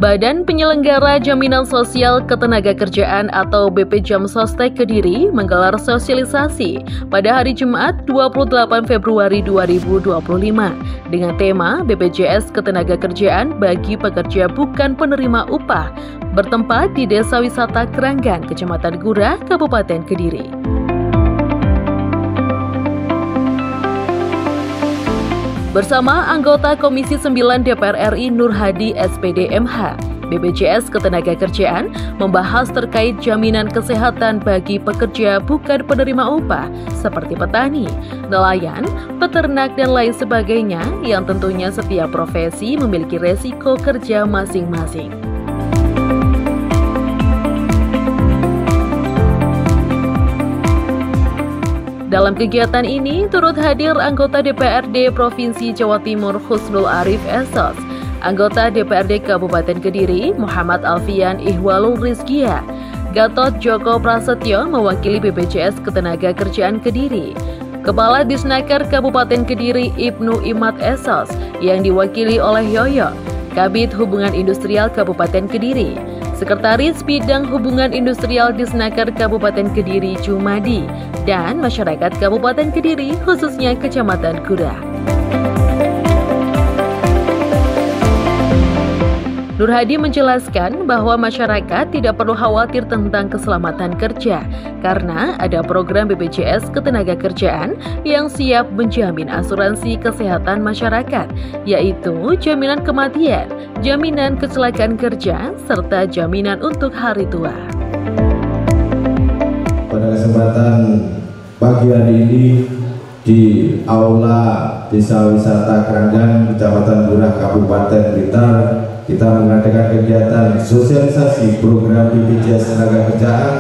Badan Penyelenggara Jaminan Sosial Ketenagakerjaan atau BPJAM Sostek Kediri menggelar sosialisasi pada hari Jumat 28 Februari 2025 dengan tema BPJS Ketenagakerjaan bagi pekerja bukan penerima upah bertempat di Desa Wisata Keranggan, Kecamatan Gurah, Kabupaten Kediri. Bersama anggota Komisi 9 DPR RI Nur Hadi SPD MH, BPJS Ketenagakerjaan membahas terkait jaminan kesehatan bagi pekerja bukan penerima upah seperti petani, nelayan, peternak, dan lain sebagainya yang tentunya setiap profesi memiliki resiko kerja masing-masing. Dalam kegiatan ini turut hadir anggota DPRD Provinsi Jawa Timur Husnul Arif Esos, anggota DPRD Kabupaten Kediri Muhammad Alfian Ihwalul Rizkia, Gatot Joko Prasetyo mewakili BPJS Ketenagakerjaan Kediri, Kepala Disnaker Kabupaten Kediri Ibnu Imad Esos yang diwakili oleh Yoyo, Kabid Hubungan Industrial Kabupaten Kediri, Sekretaris Bidang Hubungan Industrial Disnaker Kabupaten Kediri Jumadi, dan masyarakat Kabupaten Kediri khususnya Kecamatan Gurah. Nur Hadi menjelaskan bahwa masyarakat tidak perlu khawatir tentang keselamatan kerja karena ada program BPJS Ketenagakerjaan yang siap menjamin asuransi kesehatan masyarakat, yaitu jaminan kematian, jaminan kecelakaan kerja, serta jaminan untuk hari tua. Pada kesempatan pagi hari ini di Aula Desa Wisata Keranggan, Kecamatan Gurah, Kabupaten Blitar, kita mengadakan kegiatan sosialisasi program BPJS Ketenagakerjaan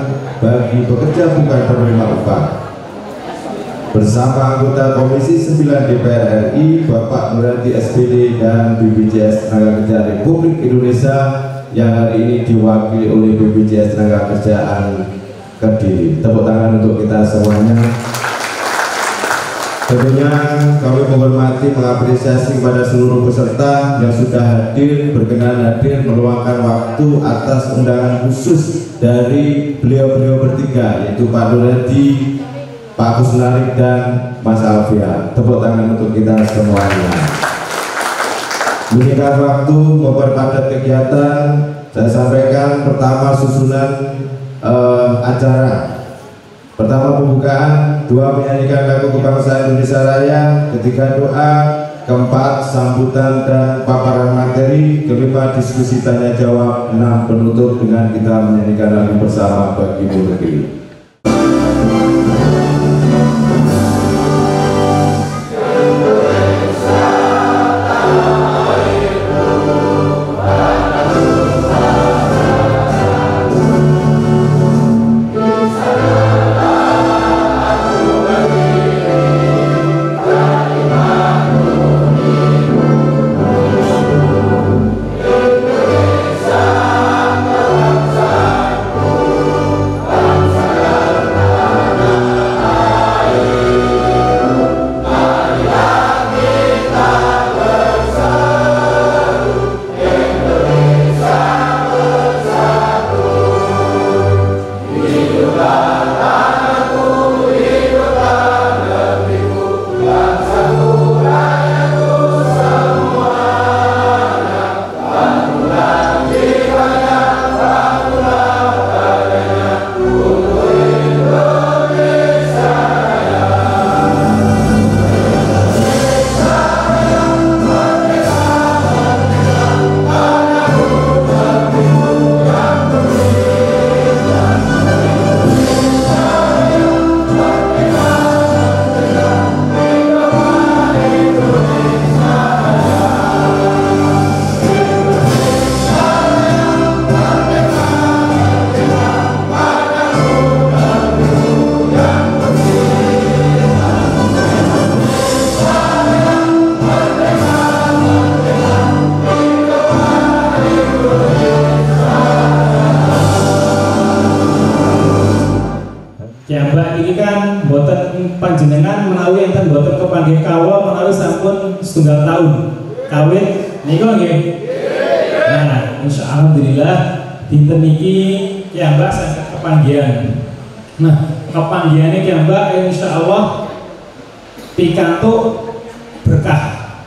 bagi pekerja bukan penerima upah. Bersama anggota Komisi 9 DPR RI, Bapak Nur Hadi SPD dan BPJS Ketenagakerjaan Republik Indonesia yang hari ini diwakili oleh BPJS Ketenagakerjaan Kediri. Tepuk tangan untuk kita semuanya. Tentunya kami menghormati, mengapresiasi kepada seluruh peserta yang sudah hadir, berkenan hadir, meluangkan waktu atas undangan khusus dari beliau-beliau bertiga, yaitu Pak Nur Hadi, Pak Husnul, dan Mas Alfian. Tepuk tangan untuk kita semuanya. Menyingkat waktu, memperpadat kegiatan, saya sampaikan pertama susunan acara. Pertama pembukaan, dua menyanyikan lagu kebangsaan Indonesia Raya, ketiga doa, keempat sambutan dan paparan materi, kelima diskusi tanya jawab, enam penutup dengan kita menyanyikan lagu bersama bagi negeri. panjenengan menawi enten boten kepanggih kawula menawi sampun setunggal tahun kawit niku nggih. Nah, Alhamdulillah dinten niki kiambak saged kepanggihan. Nah, kepanggihane kiambak insyaallah pikantuk berkah.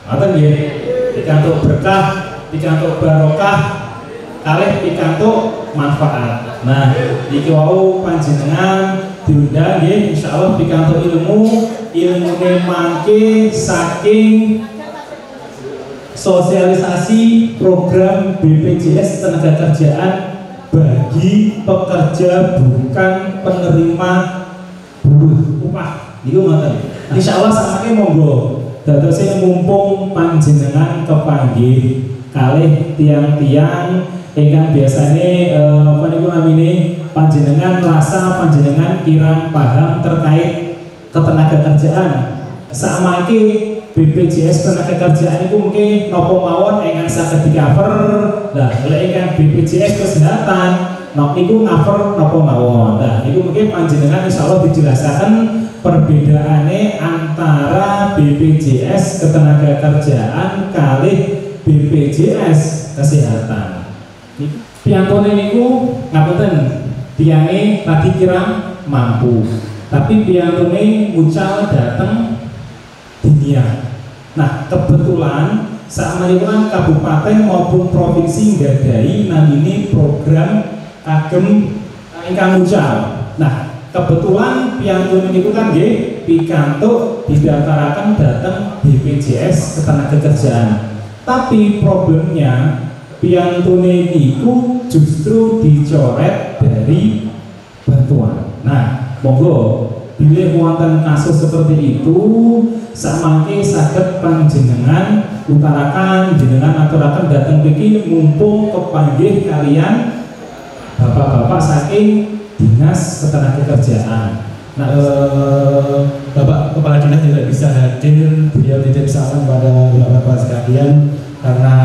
Ngoten nggih. Pikantuk berkah, pikantuk barokah, kalih pikantuk manfaat. Nah, iki wau panjenengan diundang nggih insyaallah pikantuk ilmune mangke saking sosialisasi program BPJS Ketenagakerjaan bagi pekerja bukan penerima buruh upah. Niku ngoten. Insyaallah samangke monggo dadosé mumpung panjenengan kepanggih kalih tiang-tiang ingkang biasane apa niku namine panjenengan rasa panjenengan kirang paham terkait ketenagakerjaan. Samangke BPJS Ketenagakerjaan itu mungkin nopo mawon ingkang saged di-cover. Lah, lek ingkang BPJS Kesehatan niku cover nopo mawon. Nah, niku mungkin panjenengan insyaallah dijelasaken perbedaane antara BPJS Ketenagakerjaan kalih BPJS Kesehatan. Piantone niku ngapunten tiange tadi kirang mampu, tapi piantone mucal dateng dunia. Nah, kebetulan saat menikah kabupaten maupun provinsi nggadahi namine program kagem ingkang mucal. Nah, kebetulan piantun niku kan nggih pikantuk didaftarkan datang BPJS Ketenagakerjaan. Tapi problemnya piantune niku justru dicoret dari bantuan. Nah, monggo bila wonten kasus seperti itu samangke saged panjenengan utarakan jenengan aturaken dateng mriki mumpung kepanggih kalian bapak-bapak saking Dinas Ketenagakerjaan. Nah, Bapak Kepala Dinas tidak bisa hadir, beliau titip salam pada bapak-bapak sekalian karena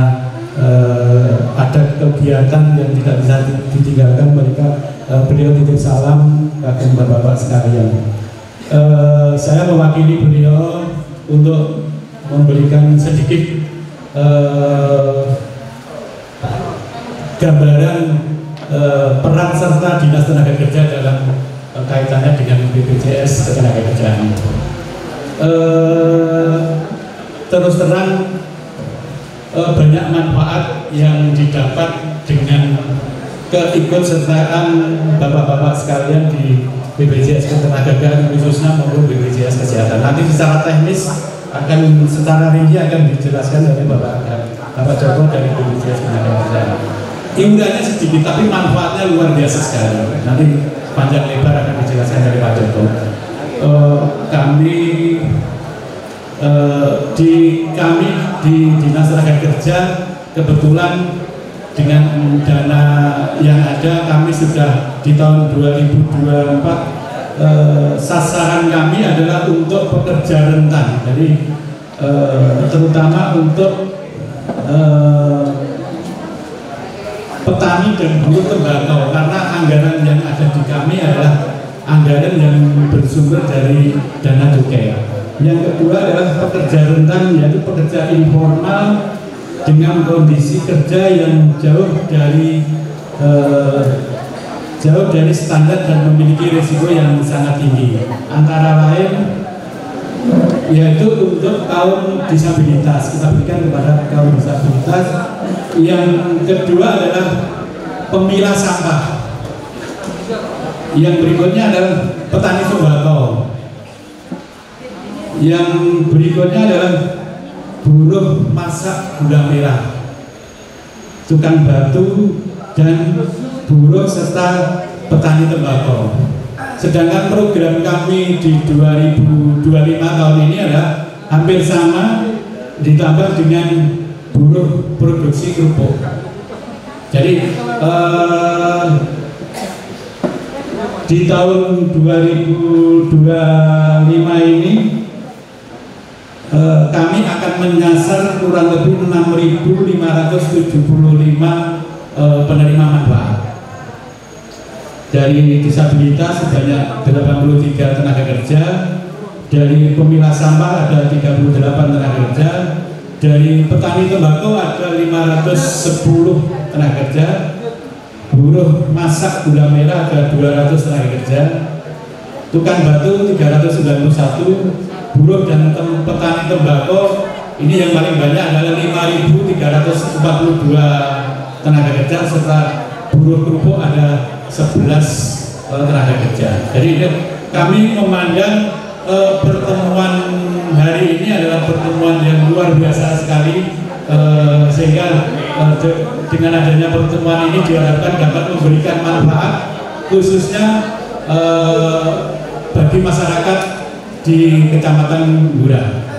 ada kegiatan yang tidak bisa ditinggalkan, mereka beliau titip salam kepada bapak-bapak sekalian. Saya mewakili beliau untuk memberikan sedikit gambaran peran serta Dinas Tenaga Kerja dalam kaitannya dengan BPJS Ketenagakerjaan. Terus terang banyak manfaat yang didapat dengan keikutsertaan bapak-bapak sekalian di BPJS Ketenagakerjaan, khususnya maupun BPJS Kesehatan. Nanti secara teknis akan secara rinci akan dijelaskan oleh Bapak Joko dari BPJS Ketenagakerjaan. Iurannya sedikit tapi manfaatnya luar biasa sekali. Nanti panjang lebar akan dijelaskan dari Pak Joko. Kami di Dinas Tenaga Kerja kebetulan dengan dana yang ada kami sudah di tahun 2024 sasaran kami adalah untuk pekerja rentan. Jadi terutama untuk petani dan buruh tembakau, karena anggaran yang ada di kami adalah anggaran yang bersumber dari dana cukai. Yang kedua adalah pekerja rentan, yaitu pekerja informal dengan kondisi kerja yang jauh dari standar dan memiliki risiko yang sangat tinggi. Antara lain yaitu untuk kaum disabilitas, kita berikan kepada kaum disabilitas. Yang kedua adalah pemilah sampah. Yang berikutnya adalah petani tembakau. Yang berikutnya adalah buruh masak gula merah, tukang batu, dan buruh serta petani tembakau. Sedangkan program kami di 2025 tahun ini adalah hampir sama ditambah dengan buruh produksi kerupuk. Jadi di tahun 2025 ini kami akan menyasar kurang lebih 6.575 penerima manfaat. Dari disabilitas sebanyak 83 tenaga kerja, dari pemilah sampah ada 38 tenaga kerja, dari petani tembakau ada 510 tenaga kerja, buruh masak gula merah ada 200 tenaga kerja, tukang batu 391, buruh dan petani tembakau ini yang paling banyak adalah 5.342 tenaga kerja, serta buruh kerupuk ada 11 tenaga kerja. Jadi kami memandang pertemuan hari ini adalah pertemuan yang luar biasa sekali, sehingga dengan adanya pertemuan ini diharapkan dapat memberikan manfaat khususnya bagi masyarakat di Kecamatan Ngurah.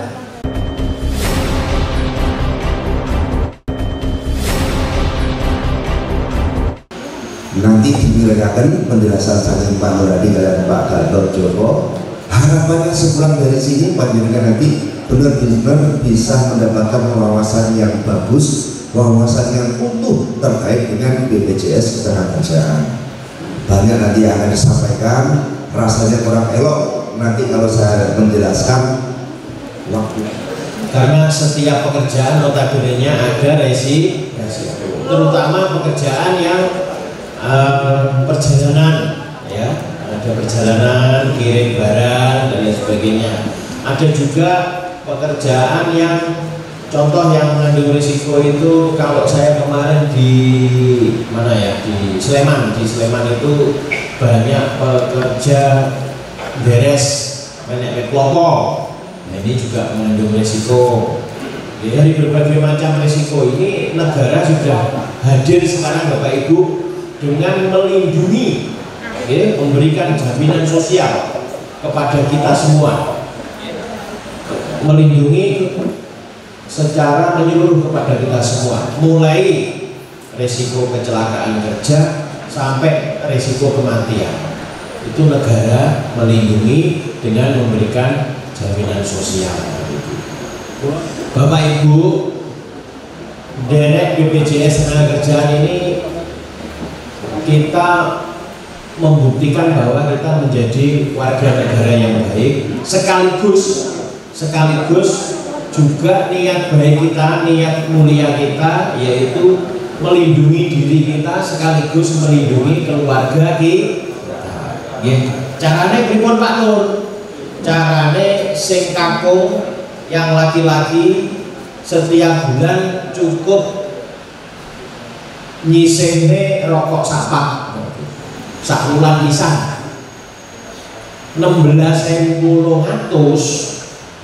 Nanti dinyatakan penjelasan saking Pak Nuradi dan Pak Gatot Joko. Harapannya sepulang dari sini panjenengan nanti benar-benar bisa mendapatkan wawasan yang bagus, wawasan yang utuh terkait dengan BPJS Ketenagakerjaan. Banyak nanti yang akan disampaikan, rasanya kurang elok nanti kalau saya menjelaskan waktu. Karena setiap pekerjaan notabene-nya ada resiko, terutama pekerjaan yang perjalanan, ya, ada perjalanan kirim barang dan lain sebagainya. Ada juga pekerjaan yang contoh yang mengandung risiko itu, kalau saya kemarin di mana ya, di Sleman itu banyak pekerja beres banyak kelompok. Nah, ini juga mengandung risiko. Dari berbagai macam risiko ini negara sudah hadir sekarang Bapak Ibu dengan melindungi, ya, memberikan jaminan sosial kepada kita semua, melindungi secara menyeluruh kepada kita semua, mulai risiko kecelakaan kerja sampai risiko kematian. Itu negara melindungi dengan memberikan jaminan sosial. Bapak Ibu, derek BPJS Ketenagakerjaan ini kita membuktikan bahwa kita menjadi warga negara yang baik, sekaligus juga niat baik kita, niat mulia kita, yaitu melindungi diri kita sekaligus melindungi keluarga kita. Carane pripun Pak Nur? Carane sing kakung yang laki-laki setiap bulan cukup nyisene rokok sapak sak wulan pisan 16.800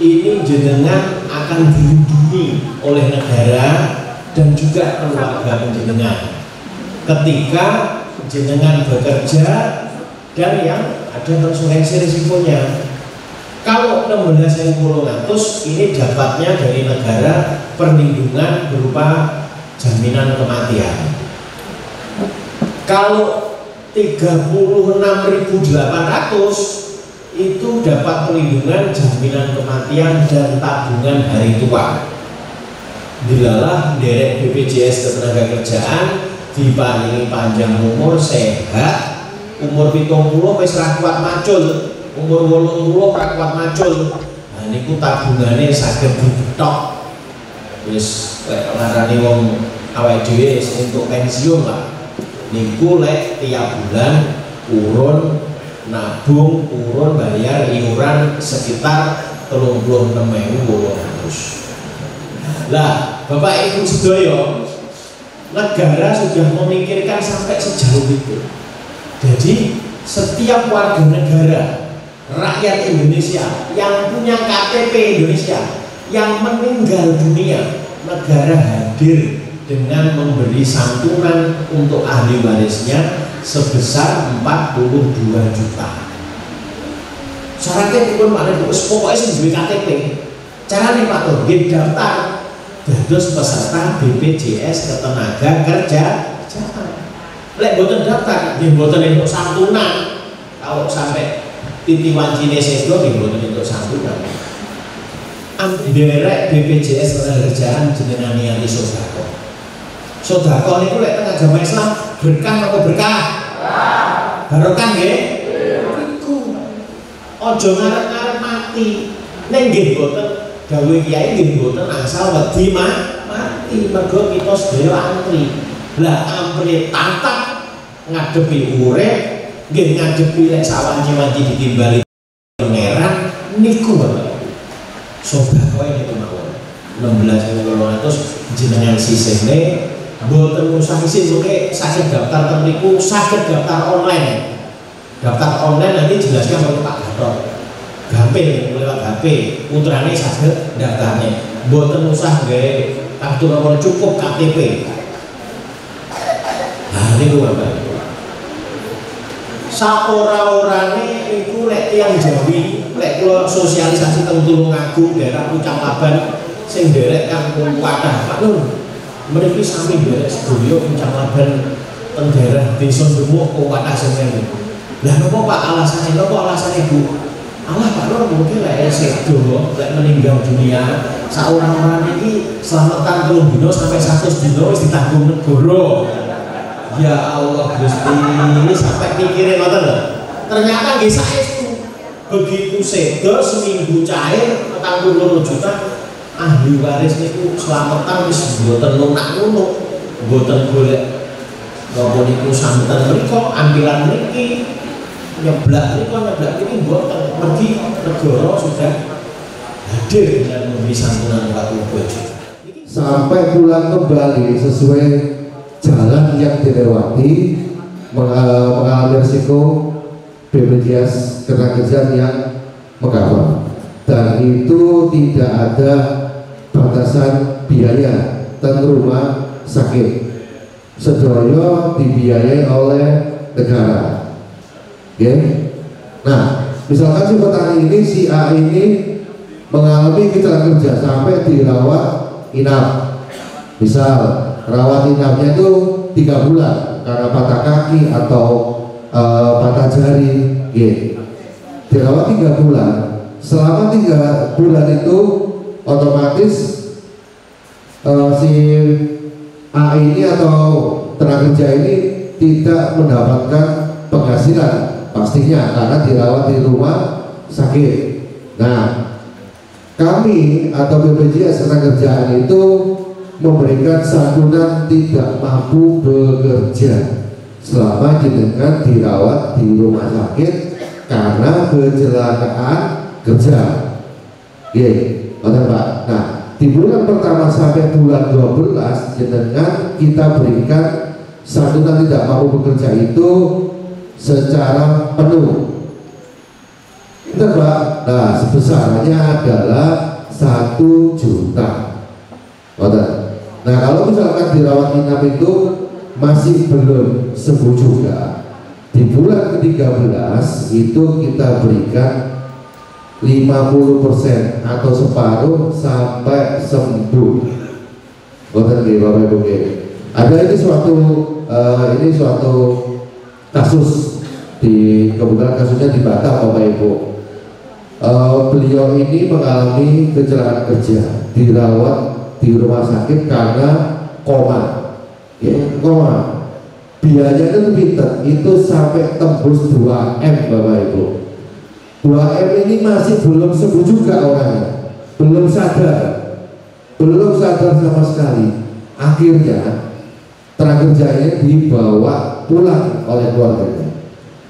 ini jenengan akan dilindungi oleh negara dan juga keluarga jenengan ketika jenengan bekerja dan yang ada konsekuensi risikonya. Kalau 16.800 ini dapatnya dari negara perlindungan berupa jaminan kematian. Kalau 36.800 itu dapat perlindungan jaminan kematian dan tabungan hari tua. Dilalah derek BPJS Ketenagakerjaan diparingi panjang umur, sehat, umur 70 wis ra kuat macul, umur 80 ra kuat macul. Nah niku tabungane saged dibetok. Wis lek ngarani wong awake dhewe untuk pensiun lah. Niku lek tiap bulan urun nabung, urun bayar iuran sekitar 36.800. Lah, Bapak Ibu sedaya, negara sudah memikirkan sampai sejauh itu. Jadi setiap warga negara, rakyat Indonesia yang punya KTP Indonesia yang meninggal dunia, negara hadir dengan memberi santunan untuk ahli warisnya sebesar 42 juta. Syaratnya pun mana pokoknya sih duwe KTP. Carane Pak Tur, nggih daftar dados peserta BPJS Ketenagakerjaan. Lek mboten daftar, nggih mboten entuk santunan. Kalau sampai titi wancine sedo nggih mboten entuk santunan. Derek BPJS Ketenagakerjaan jenengan niati sedekah. Sedekah niku lek teng agama Islam berkah apa berkah? Barokah nggih? Iku. Aja ngarep-ngarep mati. Nek nggih boten gawe kiai nggih boten asal wedi mati. Mergo kita sedaya antri. Lah ampre tantang ngadepi urip, nggih ngadepi lek sawanci-wanci ditimbali pangeran niku Bapak. Sedekah niku mawon. 16.800 jenengan sisihne mboten usah isin mengke saged daftar teng niku, saged daftar online. Daftar online nanti jelaskan oleh Pak Gatot. Gampil lewat HP, putrane saged daftarnya. Mboten usah gawe kartu nomor, cukup KTP. Nah niku Bapak. Saora-orane iku lek tiyang Jawi, lek kula sosialisasi teng Tulungagung daerah Pucang Laban sing nderek Kampung Wadah Pak Nur. Mriki sami nderek sedaya Pucang Laban teng daerah Desa Demuk Wadah Semen. Lah napa Pak alasane? Napa alasane Bu? Allah Pak Nur mungkin lek sedo, lek meninggal dunia, saorang-orang iki selamatan 3 dina sampai 100 dina wis ditanggung negara. Ya Allah Gusti, ini sampai pikirin ngoten lho. Ternyata nggih saestu. Begitu sedo seminggu cair 42 juta, ahli waris niku selamatan wis mboten lunak-lunuk, mboten golek napa niku santen mriku, ampilan mriki, nyeblak mriki mboten. Mergi negara sudah hadir dengan memberi santunan 40 juta. Sampai pulang kembali sesuai jalan yang dilewati, mengalami risiko BPJS Ketenagakerjaan yang mengcover, dan itu tidak ada batasan biaya dan rumah sakit, sedoyo dibiayai oleh negara. Okay? Nah, misalkan si petani ini, si A ini mengalami kecelakaan kerja sampai dirawat inap, misal rawat inapnya itu 3 bulan karena patah kaki atau patah jari, dirawat 3 bulan. Selama 3 bulan itu otomatis si A ini atau tenaga kerja ini tidak mendapatkan penghasilan pastinya karena dirawat di rumah sakit. Nah, kami atau BPJS Ketenagakerjaan itu memberikan santunan tidak mampu bekerja selama jenengan dirawat di rumah sakit karena kecelakaan kerja. Pak. Nah, di bulan pertama sampai bulan 12 jenengan kita berikan santunan tidak mampu bekerja itu secara penuh. Betul Pak? Nah, sebesarnya adalah 1 juta. Nah, kalau misalkan dirawat inap itu masih belum sembuh juga, di bulan ke-13 itu kita berikan 50% atau separuh sampai sembuh. Bapak Ibu, ada ini suatu kasus, di kebetulan kasusnya di Batam Bapak Ibu. Beliau ini mengalami kecelakaan kerja, dirawat di rumah sakit karena koma, koma. Biayanya itu pinter, itu sampai tembus 2M Bapak Ibu. 2M ini masih belum sembuh juga orangnya, belum sadar sama sekali. Akhirnya tenaga kerjanya dibawa pulang oleh keluarganya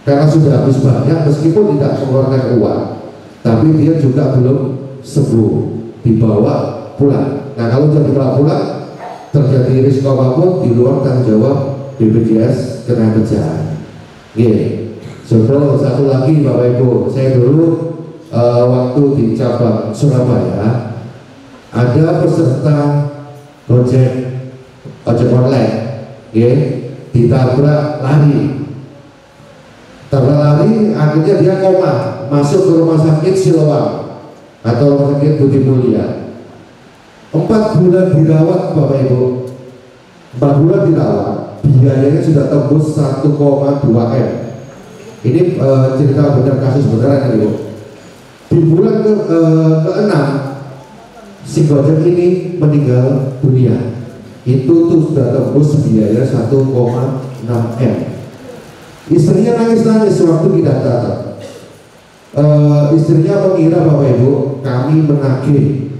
karena sudah habis banyak, meskipun tidak mengeluarkan uang, tapi dia juga belum sembuh, dibawa pulang. Nah, kalau sudah dibawa pulang, terjadi risiko apapun di luar tanggung jawab BPJS Ketenagakerjaan. Satu lagi Bapak Ibu, saya dulu waktu di cabang Surabaya ada peserta ojek online, ditabrak lari, akhirnya dia koma, masuk ke rumah sakit Siloam atau rumah sakit Budi Mulia. 4 bulan dirawat Bapak Ibu, 4 bulan dirawat, biayanya sudah tembus 1,2M. Ini cerita benar, kasus beneran Ibu. Di bulan ke-6 si Gojek ini meninggal dunia, itu tuh sudah tembus biaya 1,6M. Istrinya nangis-nangis waktu kita datang. Istrinya mengira Bapak Ibu kami menagih.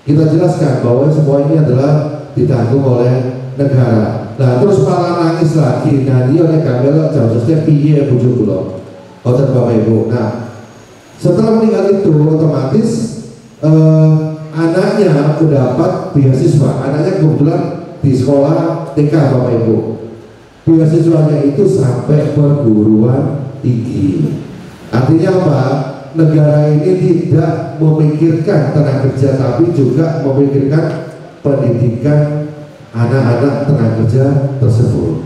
Kita jelaskan bahwa semua ini adalah ditanggung oleh negara. Nah terus malah nangis lagi. Nah dia nek gamel jawabnya piye bojo kula. Oten Bapak Ibu. Nah setelah meninggal itu otomatis anaknya mendapat beasiswa. Anaknya kebetulan di sekolah TK Bapak Ibu. Beasiswanya itu sampai perguruan tinggi. Artinya apa? Negara ini tidak memikirkan tenaga kerja, tapi juga memikirkan pendidikan anak-anak tenaga kerja tersebut.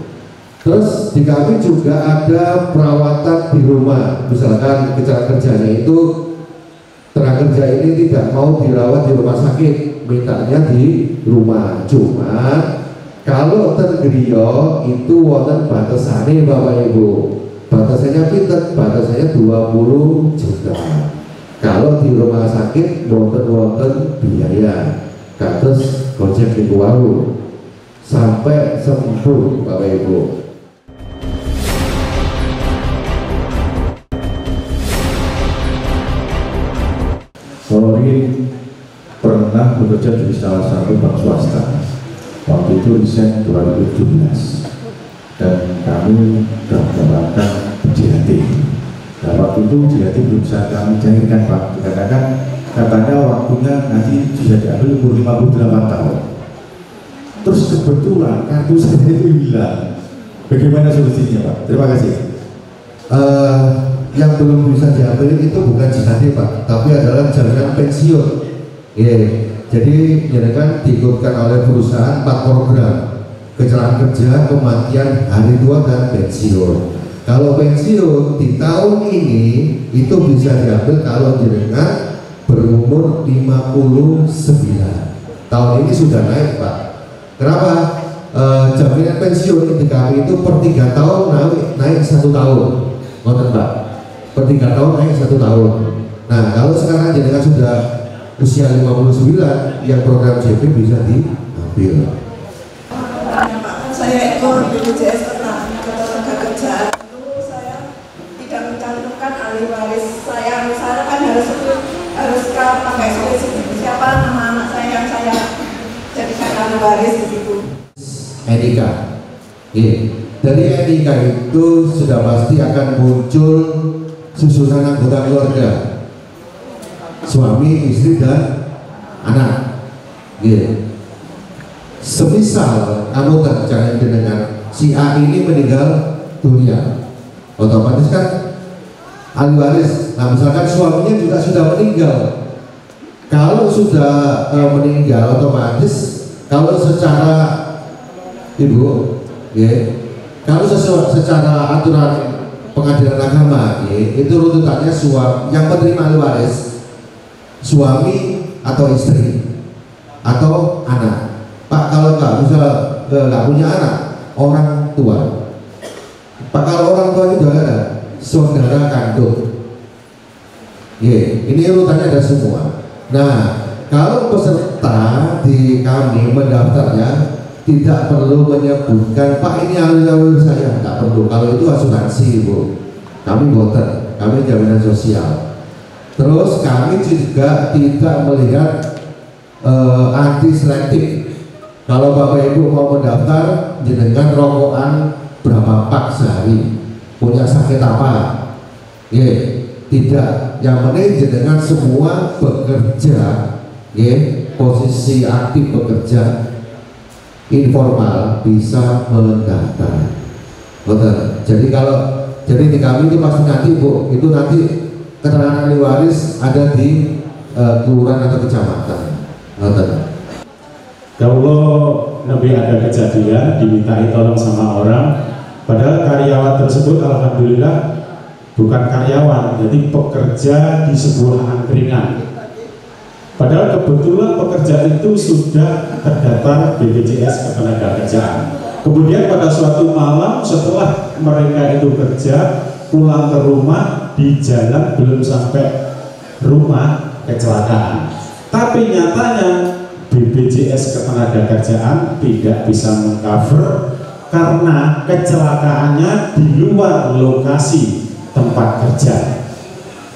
Terus di kami juga ada perawatan di rumah. Misalkan cara kerjanya itu tenaga kerja ini tidak mau dirawat di rumah sakit, mintanya di rumah. Cuma kalau tergriyo itu wonten batasane Bapak Ibu. Batasannya pinter, batasannya 20 juta. Kalau di rumah sakit wonten biaya. Kados gojek di warung sampai sembuh Bapak Ibu. Polri pernah bekerja di salah satu bank swasta. Waktu itu desain 2017 dan kami sudah mendapatkan JHT. Nah waktu itu JHT belum bisa kami cairkan Pak, dikarenakan katanya waktunya nanti bisa diambil umur 58 tahun. Terus kebetulan kartu saya itu hilang. Bagaimana solusinya Pak? Terima kasih. Yang belum bisa diambil itu bukan JHT Pak, tapi adalah jaminan pensiun. Jadi kan diikutkan oleh perusahaan 4 program: kecelakaan kerja, kematian, hari tua, dan pensiun. Kalau pensiun di tahun ini itu bisa diambil kalau jenengan berumur 59. Tahun ini sudah naik Pak. Kenapa? Jaminan pensiun di kami itu per 3 tahun naik 1 tahun. Ngoten Pak. Per 3 tahun naik 1 tahun. Nah kalau sekarang jenengan sudah usia 59, yang program JP bisa diambil. Saya ikut BPJS Ketenagakerjaan itu saya tidak mencantumkan ahli waris saya. Misalnya kan harus pakai spesifik siapa nama anak saya yang saya jadikan ahli waris begitu. Etika. Dari etika itu sudah pasti akan muncul susunan anggota keluarga, suami, istri, dan anak. Semisal anggota jangan dengan si A ini meninggal dunia, otomatis kan ahli waris. Nah misalkan suaminya juga sudah meninggal, kalau sudah meninggal otomatis kalau secara kalau secara aturan pengadilan agama itu runtutannya yang menerima ahli waris suami atau istri atau anak. Pak kalau nggak punya anak, orang tua. Pak kalau orang tua itu ada saudara kandung. Ini urutannya ada semua. Nah kalau peserta di kami mendaftarnya tidak perlu menyebutkan Pak ini ahli waris saya, nggak perlu. Kalau itu asuransi Bu, kami voter, kami jaminan sosial. Terus kami juga tidak melihat anti selektif. Kalau Bapak Ibu mau mendaftar, jenengan rokokan berapa pak sehari, punya sakit apa? Tidak. Yang penting jenengan semua bekerja, posisi aktif bekerja, informal bisa mendaftar. Betul. Jadi di kami itu pasti nanti Bu, itu nanti keterangan ahli waris ada di kelurahan atau kecamatan. Betul. Kalau Nabi ada kejadian dimintai tolong sama orang, padahal karyawan tersebut alhamdulillah bukan karyawan, jadi pekerja di sebuah angkringan. Padahal kebetulan pekerja itu sudah terdaftar BPJS Ketenagakerjaan. Kemudian pada suatu malam setelah mereka itu kerja, pulang ke rumah, di jalan belum sampai rumah kecelakaan. Tapi nyatanya BPJS Ketenagakerjaan tidak bisa mengcover karena kecelakaannya di luar lokasi tempat kerja.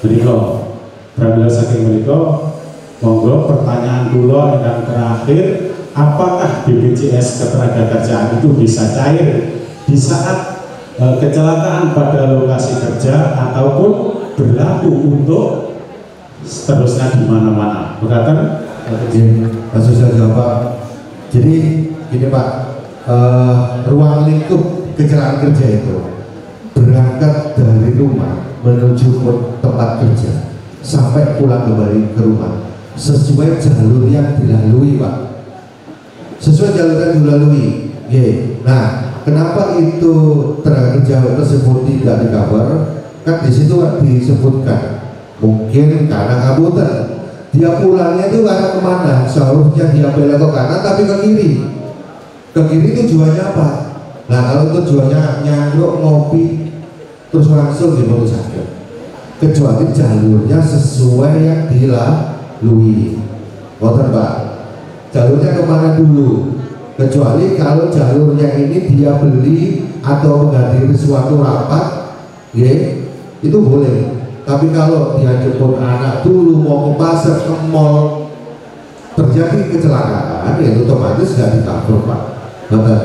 Menika, pramila saking menika, monggo pertanyaan kula yang terakhir, apakah BPJS Ketenagakerjaan itu bisa cair di saat kecelakaan pada lokasi kerja ataupun berlaku untuk seterusnya di mana-mana. Berkata Pak Sosial jawab. Jadi gini Pak, ruang lingkup kecelakaan kerja itu berangkat dari rumah menuju tempat kerja sampai pulang kembali ke rumah sesuai jalur yang dilalui Pak, sesuai jalur yang dilalui. Nah, kenapa itu tenaga kerja tersebut tidak di-cover? Kan di situ disebutkan mungkin karena ngabutan, dia pulangnya itu arah kemana? Seharusnya dia belok ke kanan tapi ke kiri. Ke kiri tujuannya apa? Nah, kalau tujuannya nyangkruk ngopi terus langsung dibawa sakit, kecuali jalurnya sesuai yang dilalui. Boten Pak, jalurnya kemana dulu? Kecuali kalau jalurnya ini dia beli atau menghadiri suatu rapat, itu boleh. Tapi kalau dia jemput anak dulu mau ke pasar, ke mall, terjadi kecelakaan, ya otomatis nggak ditabrak Pak. Betul.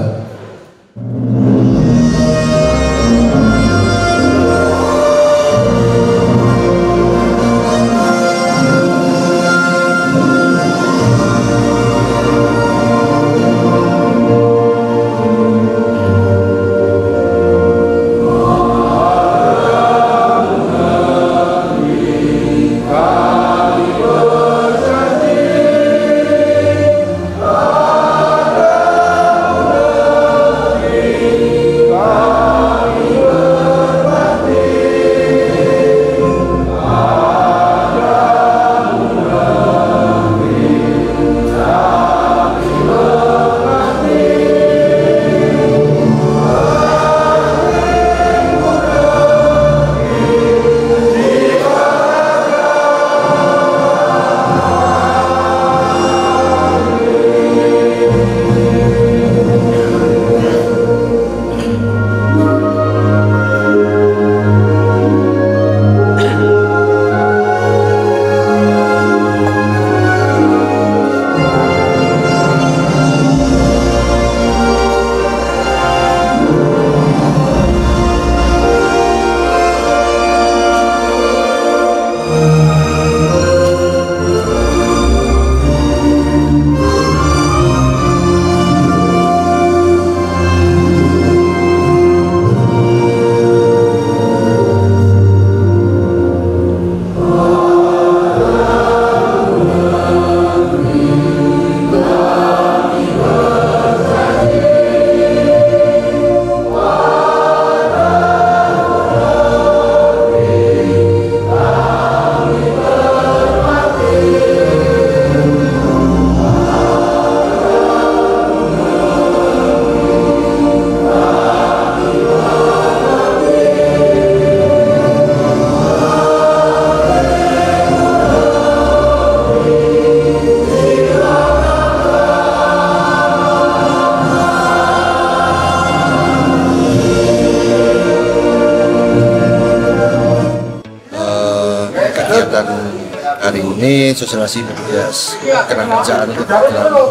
hari ini sosialisasi BPJS Ketenagakerjaan untuk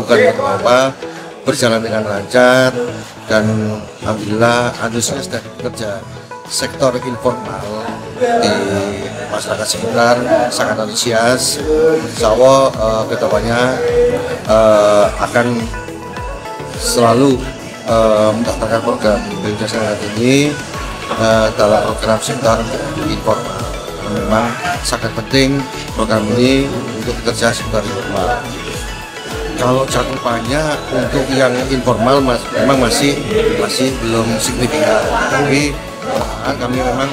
bukan apa berjalan dengan lancar, dan alhamdulillah antusias dari pekerja sektor informal di masyarakat sekitar sangat antusias. Insya Allah kedepannya akan selalu mendaftarkan program BPJS ini dalam program sektor informal. Memang sangat penting program ini untuk pekerja sektor informal. Kalau cakupannya untuk yang informal memang masih belum signifikan, tapi kami memang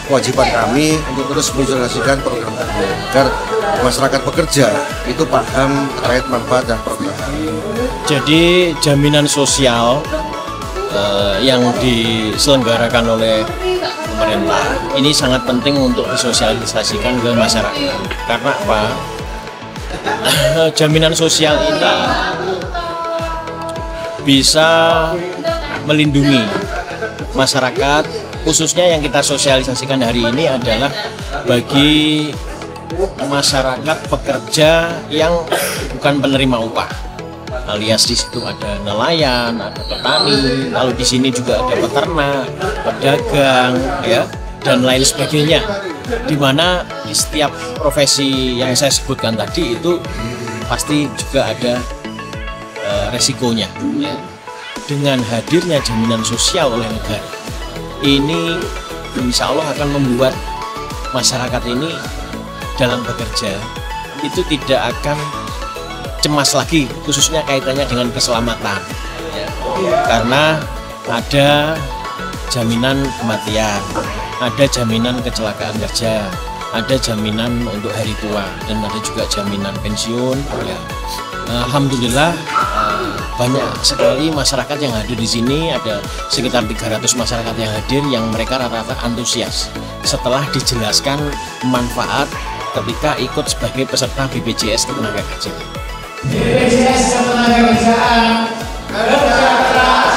kewajiban kami untuk terus mensosialisasikan program ini agar masyarakat pekerja itu paham terkait manfaat dan program. Jadi jaminan sosial yang diselenggarakan oleh pemerintah ini sangat penting untuk disosialisasikan ke masyarakat. Karena apa? Jaminan sosial ini bisa melindungi masyarakat, khususnya yang kita sosialisasikan hari ini adalah bagi masyarakat pekerja yang bukan penerima upah. alias di situ ada nelayan, ada petani, lalu di sini juga ada peternak, pedagang, ya, dan lain sebagainya. Di mana di setiap profesi yang saya sebutkan tadi itu pasti juga ada resikonya. Ya. Dengan hadirnya jaminan sosial oleh negara, ini insya Allah akan membuat masyarakat ini dalam bekerja itu tidak akan cemas lagi, khususnya kaitannya dengan keselamatan, ya. Karena ada jaminan kematian, ada jaminan kecelakaan kerja, ada jaminan untuk hari tua, dan ada juga jaminan pensiun, ya. Alhamdulillah banyak sekali masyarakat yang hadir di sini, ada sekitar 300 masyarakat yang hadir yang mereka rata-rata antusias setelah dijelaskan manfaat ketika ikut sebagai peserta BPJS Ketenagakerjaan. BPJS Ketenagakerjaan, kerja keras